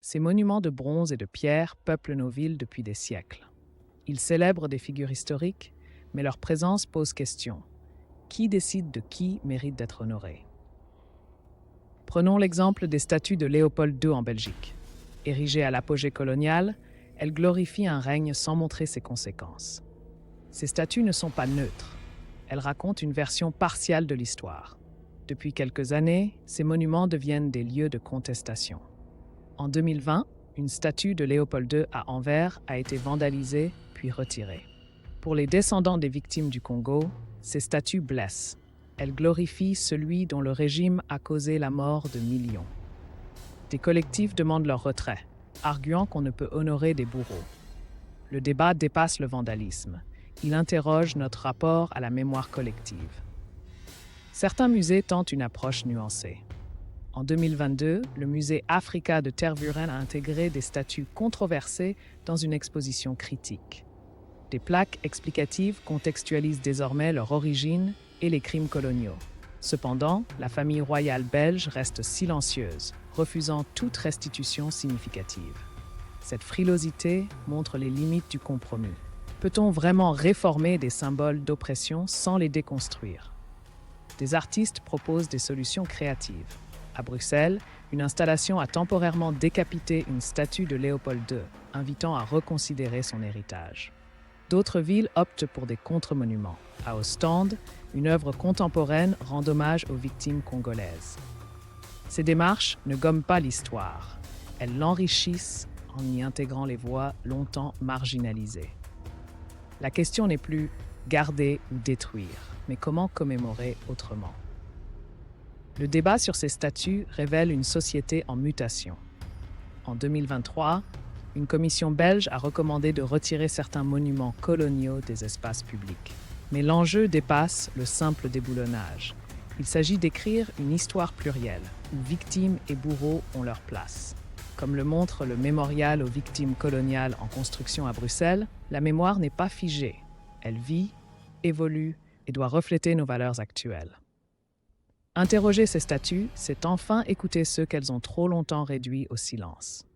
Ces monuments de bronze et de pierre peuplent nos villes depuis des siècles. Ils célèbrent des figures historiques, mais leur présence pose question. Qui décide de qui mérite d'être honoré? Prenons l'exemple des statues de Léopold II en Belgique. Érigées à l'apogée colonial, elles glorifient un règne sans montrer ses conséquences. Ces statues ne sont pas neutres. Elles racontent une version partiale de l'histoire. Depuis quelques années, ces monuments deviennent des lieux de contestation. En 2020, une statue de Léopold II à Anvers a été vandalisée puis retirée. Pour les descendants des victimes du Congo, ces statues blessent. Elles glorifient celui dont le régime a causé la mort de millions. Des collectifs demandent leur retrait, arguant qu'on ne peut honorer des bourreaux. Le débat dépasse le vandalisme. Il interroge notre rapport à la mémoire collective. Certains musées tentent une approche nuancée. En 2022, le musée Africa de Tervuren a intégré des statues controversées dans une exposition critique. Des plaques explicatives contextualisent désormais leur origine et les crimes coloniaux. Cependant, la famille royale belge reste silencieuse, refusant toute restitution significative. Cette frilosité montre les limites du compromis. Peut-on vraiment réformer des symboles d'oppression sans les déconstruire? Des artistes proposent des solutions créatives. À Bruxelles, une installation a temporairement décapité une statue de Léopold II, invitant à reconsidérer son héritage. D'autres villes optent pour des contre-monuments. À Ostende, une œuvre contemporaine rend hommage aux victimes congolaises. Ces démarches ne gomment pas l'histoire. Elles l'enrichissent en y intégrant les voix longtemps marginalisées. La question n'est plus garder ou détruire, mais comment commémorer autrement. Le débat sur ces statues révèle une société en mutation. En 2023, une commission belge a recommandé de retirer certains monuments coloniaux des espaces publics. Mais l'enjeu dépasse le simple déboulonnage. Il s'agit d'écrire une histoire plurielle, où victimes et bourreaux ont leur place. Comme le montre le mémorial aux victimes coloniales en construction à Bruxelles, la mémoire n'est pas figée. Elle vit, évolue et doit refléter nos valeurs actuelles. Interroger ces statues, c'est enfin écouter ceux qu'elles ont trop longtemps réduits au silence.